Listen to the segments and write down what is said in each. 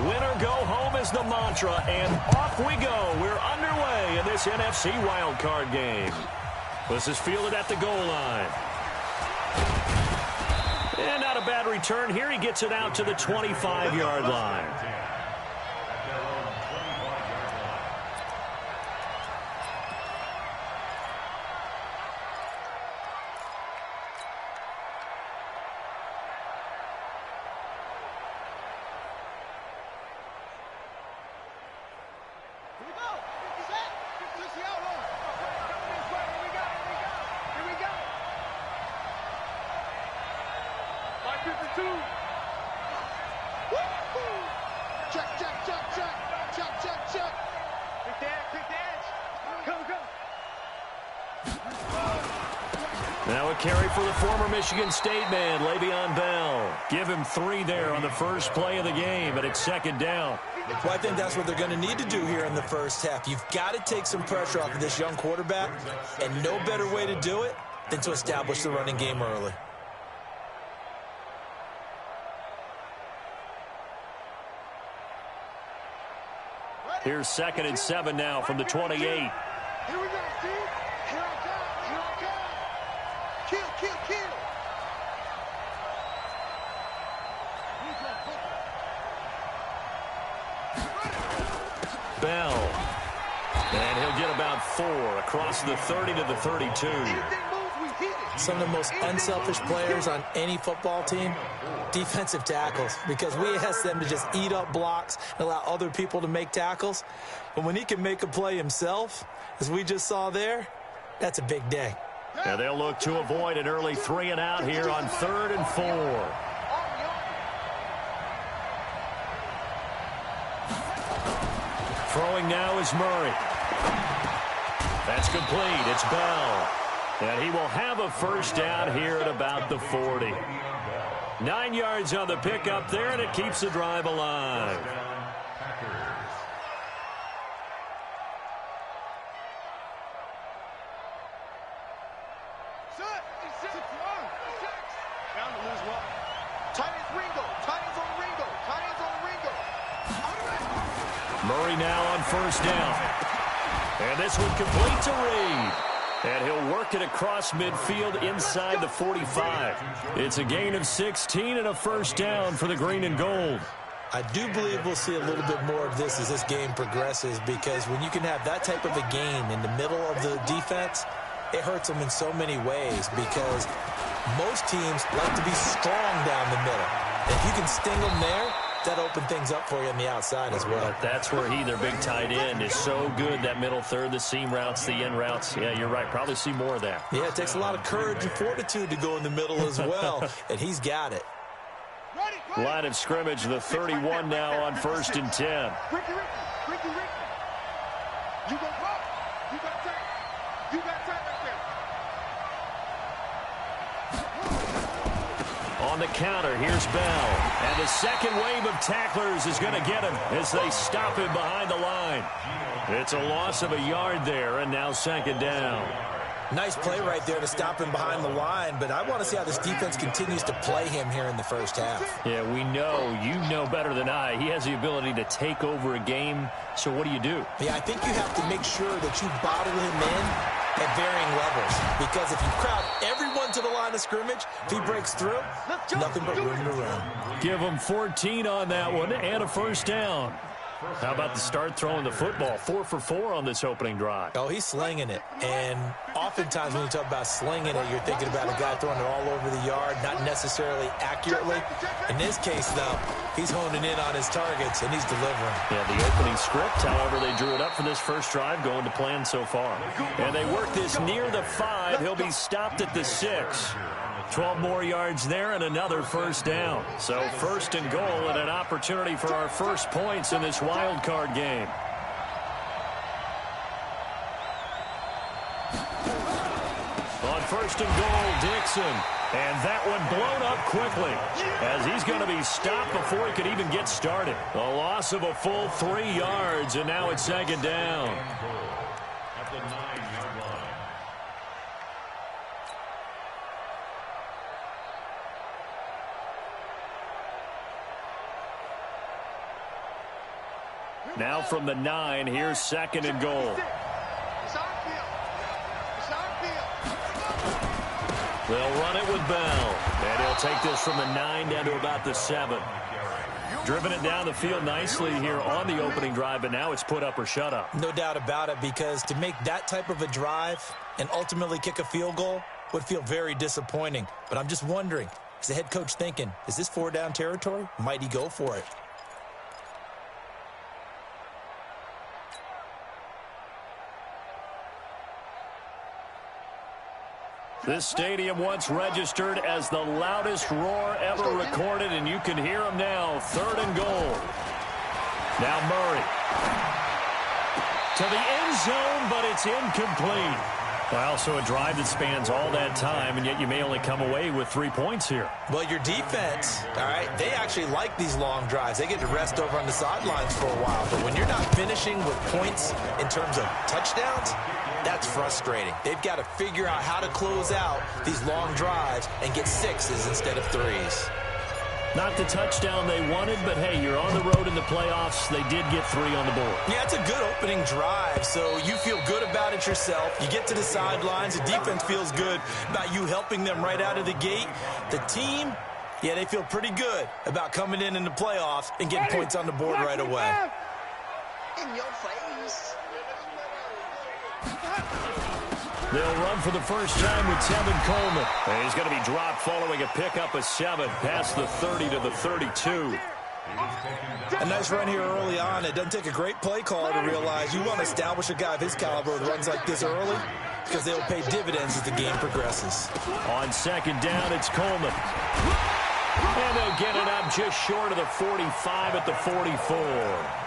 Win or go home is the mantra, and off we go. We're underway in this NFC wildcard game. This is fielded at the goal line. And not a bad return here. He gets it out to the 25-yard line. Now a carry for the former Michigan State man, Le'Veon Bell. Give him 3 there on the first play of the game, and it's second down. Well, I think that's what they're going to need to do here in the first half. You've got to take some pressure off of this young quarterback, and no better way to do it than to establish the running game early. Here's 2nd and 7 now from the 28. Here we go, Steve. Here I come. Here I come. Kill. Bell. And he'll get about 4 across the 30 to the 32. Some of the most unselfish players on any football team, defensive tackles, because we ask them to just eat up blocks and allow other people to make tackles. But when he can make a play himself, as we just saw there, that's a big day. Now they'll look to avoid an early 3 and out here on 3rd and 4. Throwing now is Murray. That's complete. It's Bell. And he will have a first down here at about the 40. 9 yards on the pickup there, and it keeps the drive alive. Murray now on first down. And this one complete to Reed. And he'll work it across midfield inside the 45. It's a gain of 16 and a first down for the green and gold. I do believe we'll see a little bit more of this as this game progresses, because when you can have that type of a gain in the middle of the defense, it hurts them in so many ways, because most teams like to be strong down the middle. If you can sting them there, that open things up for you on the outside as well. But that's where their big tight end, is so good. That middle third, the seam routes, the end routes. Yeah, you're right. Probably see more of that. Yeah, it takes a lot of courage and fortitude to go in the middle as well, and he's got it. Line of scrimmage, the 31 now on 1st and 10. Ricky. You go block. You got time. You got time right there. On the counter, here's Bell. And the second wave of tacklers is going to get him as they stop him behind the line. It's a loss of a yard there, and now 2nd down. Nice play right there to stop him behind the line, but I want to see how this defense continues to play him here in the first half. Yeah, we know. You know better than I. He has the ability to take over a game, so what do? Yeah, I think you have to make sure that you bottle him in at varying levels, because if you crowd everyone to the line of scrimmage, if he breaks through, nothing but room to run. Give him 14 on that one and a first down. How about the start throwing the football? 4 for 4 on this opening drive. Oh, he's slinging it. And oftentimes when you talk about slinging it, you're thinking about a guy throwing it all over the yard, not necessarily accurately. In this case, though, he's honing in on his targets, and he's delivering. Yeah, the opening script, however, they drew it up for this first drive, going to plan so far. And they work this near the 5. He'll be stopped at the 6. 12 more yards there and another first down. So 1st and goal and an opportunity for our first points in this wild card game. On 1st and goal, Dixon. And that one blown up quickly as he's going to be stopped before he could even get started. A loss of a full 3 yards, and now it's 2nd down. Now from the 9, here's 2nd and goal. They'll run it with Bell. And he'll take this from the 9 down to about the 7. Driven it down the field nicely here on the opening drive, but now it's put up or shut up. No doubt about it, because to make that type of a drive and ultimately kick a field goal would feel very disappointing. But I'm just wondering, is the head coach thinking, is this 4-down territory? Might he go for it? This stadium once registered as the loudest roar ever recorded, and you can hear them now. 3rd and goal. Now Murray. To the end zone, but it's incomplete. Well, so a drive that spans all that time, and yet you may only come away with 3 points here. Well, your defense, all right, they actually like these long drives. They get to rest over on the sidelines for a while. But when you're not finishing with points in terms of touchdowns, that's frustrating. They've got to figure out how to close out these long drives and get 6s instead of 3s. Not the touchdown they wanted, but hey, you're on the road in the playoffs. They did get 3 on the board. Yeah, it's a good opening drive, so you feel good about it yourself. You get to the sidelines. The defense feels good about you helping them right out of the gate. The team, yeah, they feel pretty good about coming in the playoffs and getting points on the board right away. In your face. They'll run for the first time with Tevin Coleman. And he's going to be dropped following a pickup of 7 past the 30 to the 32. A nice run here early on. It doesn't take a great play call to realize you want to establish a guy of his caliber with runs like this early, because they'll pay dividends as the game progresses. On 2nd down, it's Coleman. And they'll get it up just short of the 45 at the 44.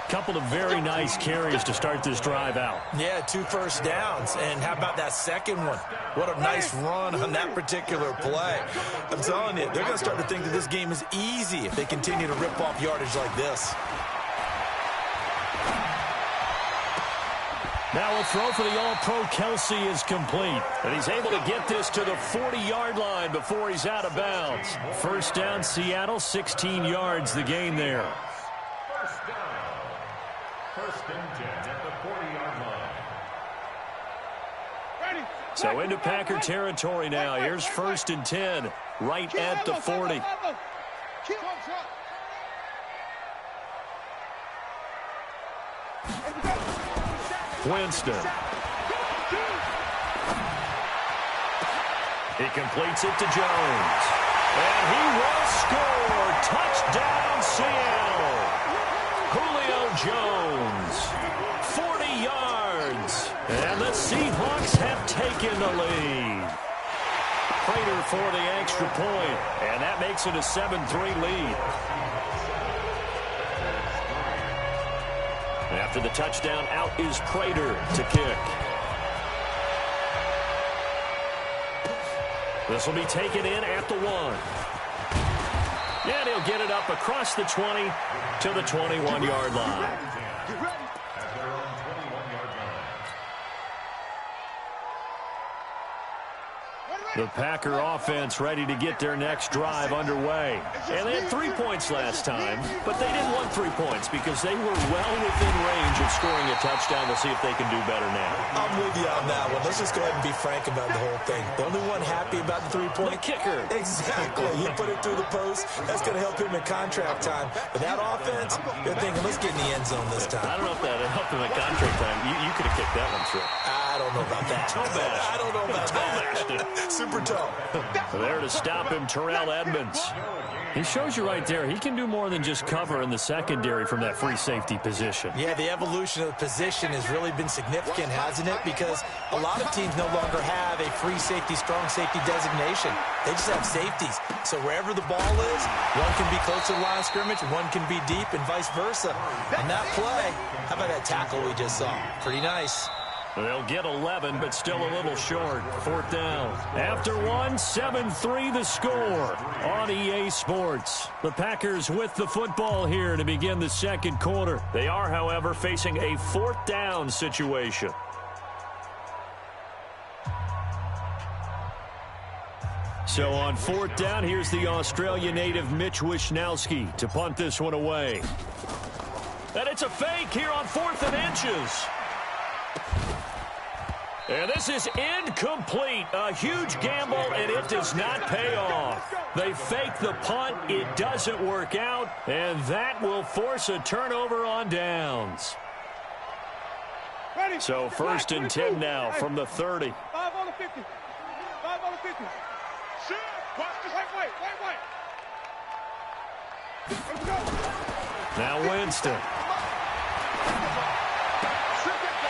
Couple of very nice carries to start this drive out. Yeah, 2 first downs. And how about that second one? What a nice run on that particular play. I'm telling you, they're going to start to think that this game is easy if they continue to rip off yardage like this. Now a throw for the All-Pro Kelsey is complete. And he's able to get this to the 40-yard line before he's out of bounds. First down, Seattle, 16 yards the gain there. First and 10 at the 40-yard line. So into Packer territory now. Here's 1st and 10, right at the 40. Winston. He completes it to Jones. And he will score. Touchdown, Seattle. Julio Jones, 40 yards, and the Seahawks have taken the lead. Prater for the extra point, and that makes it a 7-3 lead. After the touchdown, out is Prater to kick. This will be taken in at the 1. And he'll get it up across the 20 to the 21-yard line. The Packer offense ready to get their next drive underway. And they had 3 points last time, but they didn't want 3 points because they were well within range of scoring a touchdown. We'll see if they can do better now. I'm with you on that one. Let's just go ahead and be frank about the whole thing. The only one happy about the 3-point? The kicker. Exactly. He put it through the post. That's going to help him in contract time. But that offense, they're thinking, let's get in the end zone this time. I don't know if that helped him in contract time. You could have kicked that one through. I don't know about that. I don't know about that. Super toe. There to stop him, Terrell Edmonds. He shows you right there, he can do more than just cover in the secondary from that free safety position. Yeah, the evolution of the position has really been significant, hasn't it? Because a lot of teams no longer have a free safety, strong safety designation. They just have safeties. So wherever the ball is, one can be close to the line of scrimmage, one can be deep, and vice versa. On that play, how about that tackle we just saw? Pretty nice. They'll get 11, but still a little short. 4th down. After 1, 7-3 the score on EA Sports. The Packers with the football here to begin the second quarter. They are, however, facing a 4th down situation. So on 4th down, here's the Australia native Mitch Wishnowsky to punt this one away. And it's a fake here on 4th and inches. And this is incomplete. A huge gamble, and it does not pay off. They fake the punt. It doesn't work out, and that will force a turnover on downs. So 1st and 10 now from the 30. 5 on the 50. 5 on the 50. Shit. Wait. Now Winston.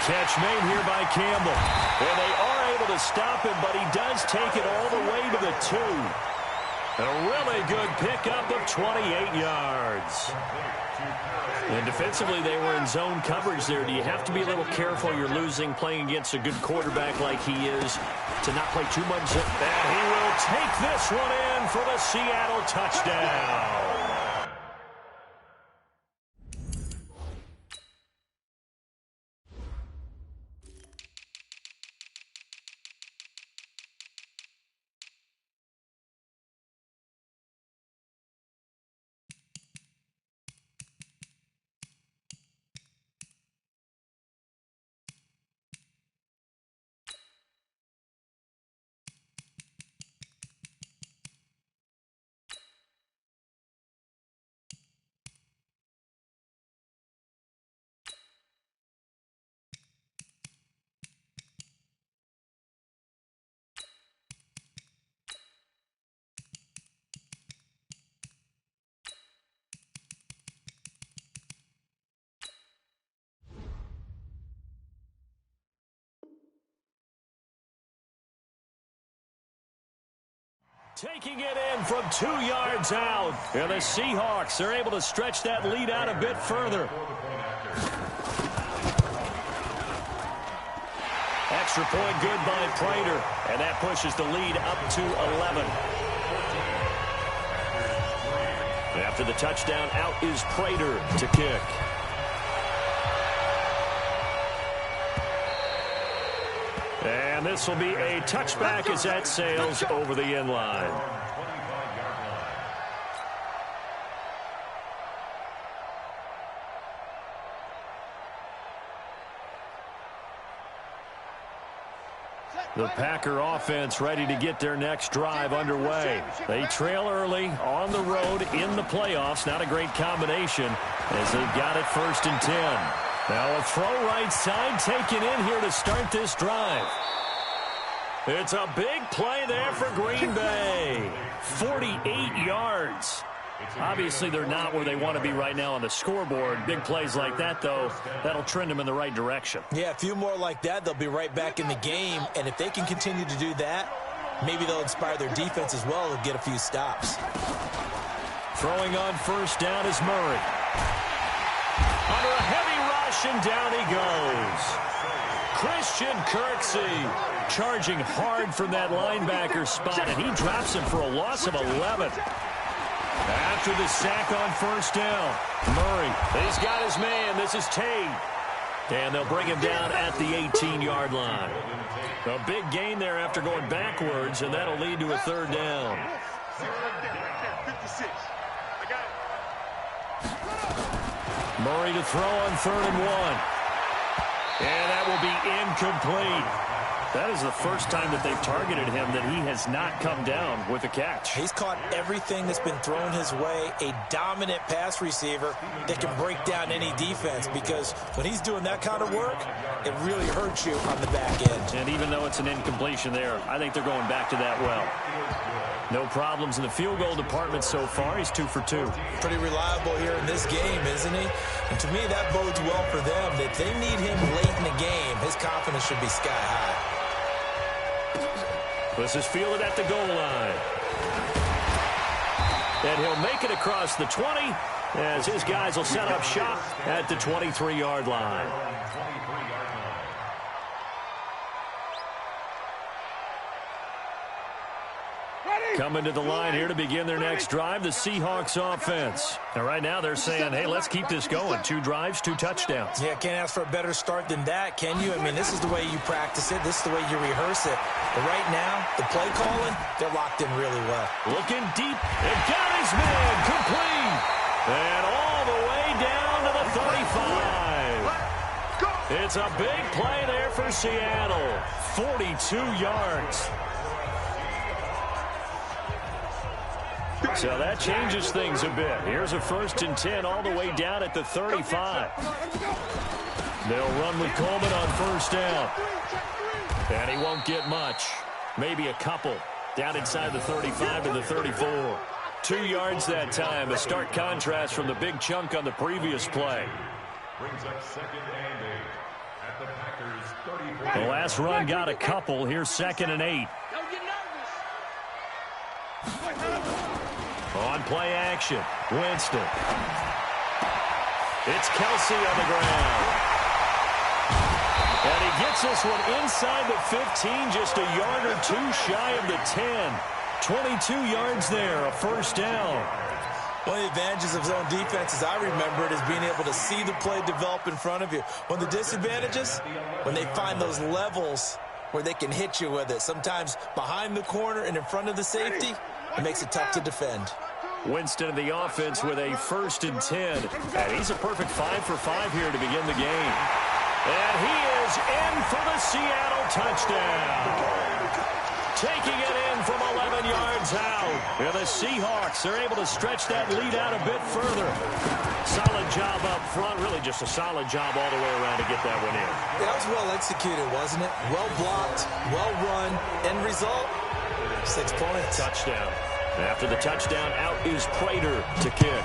Catch made here by Campbell. And they are able to stop him, but he does take it all the way to the 2. A really good pickup of 28 yards. And defensively, they were in zone coverage there. Do you have to be a little careful? You're losing playing against a good quarterback like he is to not play too much. And he will take this one in for the Seattle touchdown. Taking it in from 2 yards out. And the Seahawks are able to stretch that lead out a bit further. Extra point good by Prater. And that pushes the lead up to 11. After the touchdown, out is Prater to kick. And this will be a touchback as that sails over the end line. The Packer offense ready to get their next drive underway. They trail early on the road in the playoffs. Not a great combination as they've got it 1st and 10. Now a throw right side taken in here to start this drive. It's a big play there for Green Bay. 48 yards. Obviously, they're not where they want to be right now on the scoreboard. Big plays like that, though, that'll trend them in the right direction. Yeah, a few more like that, they'll be right back in the game. And if they can continue to do that, maybe they'll inspire their defense as well and get a few stops. Throwing on 1st down is Murray. Under a heavy rush, and down he goes. Christian Kirksey charging hard from that linebacker spot, and he drops him for a loss of 11. After the sack on 1st down, Murray, he's got his man. This is Tate. And they'll bring him down at the 18-yard line. A big gain there after going backwards, and that'll lead to a 3rd down. Murray to throw on 3rd and 1. And that will be incomplete. That is the first time that they've targeted him that he has not come down with a catch. He's caught everything that's been thrown his way. A dominant pass receiver that can break down any defense, because when he's doing that kind of work, it really hurts you on the back end. And even though it's an incompletion there, I think they're going back to that well. No problems in the field goal department so far. He's 2 for 2. Pretty reliable here in this game, isn't he? And to me, that bodes well for them. That they need him late in the game. His confidence should be sky high. This is fielded at the goal line. And he'll make it across the 20 as his guys will set up shop at the 23-yard line. Coming to the line here to begin their next drive, the Seahawks offense. And right now they're saying, hey, let's keep this going. 2 drives, 2 touchdowns. Yeah, can't ask for a better start than that, can you? I mean, this is the way you practice it. This is the way you rehearse it. But right now, the play calling, they're locked in really well. Looking deep, and got his man complete. And all the way down to the 35. It's a big play there for Seattle. 42 yards. So that changes things a bit. Here's a 1st and 10 all the way down at the 35. They'll run with Coleman on 1st down. And he won't get much. Maybe a couple. Down inside the 35 to the 34. 2 yards that time. A stark contrast from the big chunk on the previous play. Brings up 2nd and 8 at the Packers' 34. The last run got a couple. Here's 2nd and 8. On play action, Winston. It's Kelsey on the ground. And he gets this one inside the 15, just a yard or two shy of the 10. 22 yards there, a 1st down. One of the advantages of zone defense, as I remember it, is being able to see the play develop in front of you. One of the disadvantages, when they find those levels where they can hit you with it, sometimes behind the corner and in front of the safety, it makes it tough to defend. Winston in the offense with a 1st and 10. And he's a perfect 5 for 5 here to begin the game. And he is in for the Seattle touchdown. Taking it in from 11 yards out. And the Seahawks are able to stretch that lead out a bit further. Solid job up front. Really just a solid job all the way around to get that one in. That was well executed, wasn't it? Well blocked, well run. End result, 6 points. Touchdown. After the touchdown, out is Prater to kick.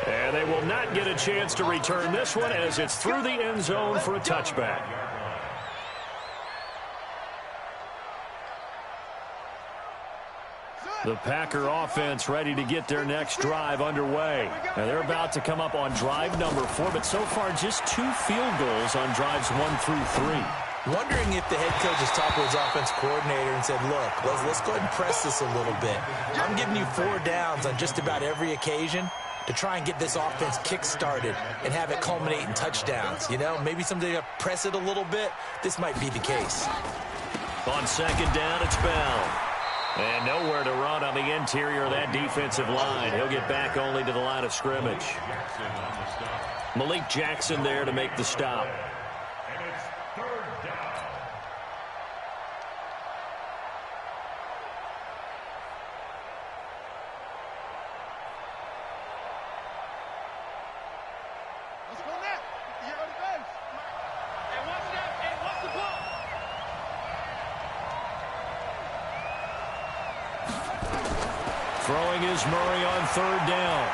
And they will not get a chance to return this one as it's through the end zone for a touchback. The Packer offense ready to get their next drive underway. And they're about to come up on drive number 4, but so far just 2 field goals on drives 1 through 3. Wondering if the head coach has talked to his offense coordinator and said, look, let's go ahead and press this a little bit. I'm giving you 4 downs on just about every occasion to try and get this offense kick-started and have it culminate in touchdowns. You know, maybe someday to press it a little bit. This might be the case. On 2nd down, it's Bell. And nowhere to run on the interior of that defensive line. He'll get back only to the line of scrimmage. Malik Jackson there to make the stop. Throwing is Murray on 3rd down.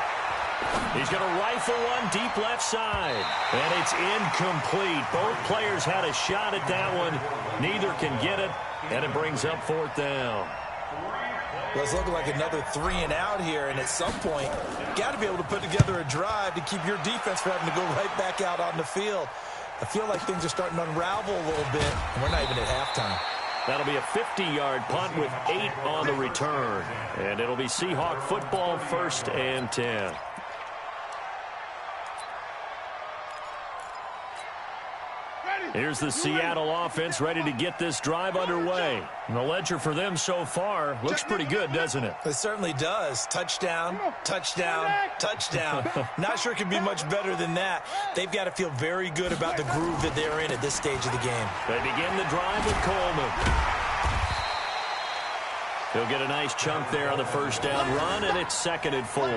He's going to rifle one deep left side. And it's incomplete. Both players had a shot at that one. Neither can get it. And it brings up 4th down. Well, it's looking like another 3 and out here. And at some point, got to be able to put together a drive to keep your defense from having to go right back out on the field. I feel like things are starting to unravel a little bit. And we're not even at halftime. That'll be a 50-yard punt with 8 on the return. And it'll be Seahawk football, 1st and 10. Here's the Seattle offense ready to get this drive underway. And the ledger for them so far looks pretty good, doesn't it? It certainly does. Touchdown, touchdown, touchdown. Not sure it can be much better than that. They've got to feel very good about the groove that they're in at this stage of the game. They begin the drive with Coleman. He'll get a nice chunk there on the 1st down run, and it's 2nd and 4.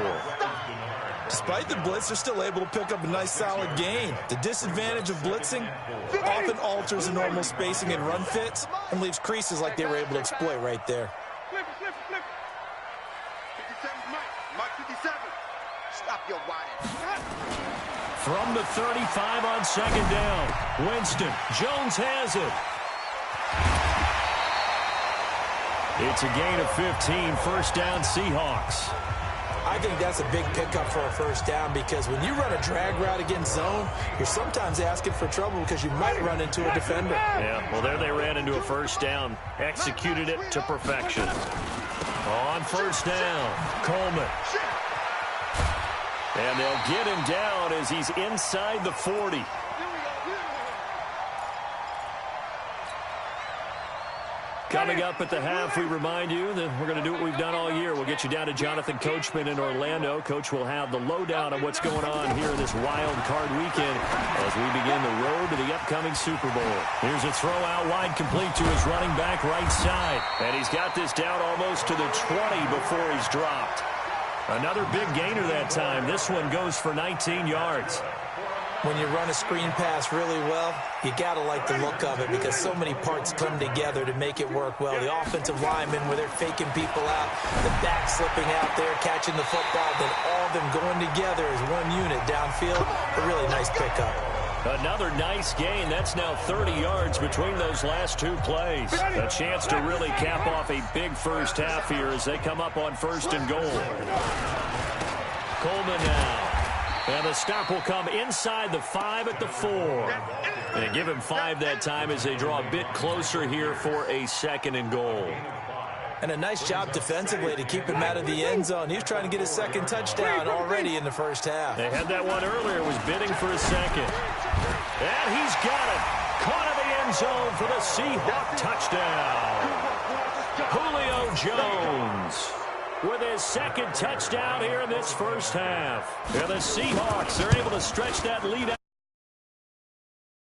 Despite the blitz, they're still able to pick up a nice solid gain. The disadvantage of blitzing often alters the normal spacing and run fits and leaves creases like they were able to exploit right there. Flip it. 57's Mike 57. Stop your whining. From the 35 on 2nd down, Winston. Jones has it. It's a gain of 15, 1st down Seahawks. I think that's a big pickup for a 1st down because when you run a drag route against zone, you're sometimes asking for trouble because you might run into a defender. Yeah, well, there they ran into a 1st down. Executed it to perfection. On 1st down, Coleman. And they'll get him down as he's inside the 40. Coming up at the half, we remind you that we're going to do what we've done all year. We'll get you down to Jonathan Coachman in Orlando. Coach will have the lowdown on what's going on here this wild card weekend as we begin the road to the upcoming Super Bowl. Here's a throw out wide, complete to his running back right side. And he's got this down almost to the 20 before he's dropped. Another big gainer that time. This one goes for 19 yards. When you run a screen pass really well, you got to like the look of it because so many parts come together to make it work well. The offensive linemen, where they're faking people out, the back slipping out there, catching the football, then all of them going together as one unit downfield. A really nice pickup. Another nice gain. That's now 30 yards between those last two plays. A chance to really cap off a big first half here as they come up on 1st and goal. Coleman now. And the stop will come inside the 5 at the 4. And give him 5 that time as they draw a bit closer here for a 2nd and goal. And a nice job defensively to keep him out of the end zone. He was trying to get his 2nd touchdown already in the first half. They had that one earlier, was bidding for a 2nd. And he's got it. Caught in the end zone for the Seahawk touchdown. Julio Jones with his 2nd touchdown here in this first half. And the Seahawks are able to stretch that lead out.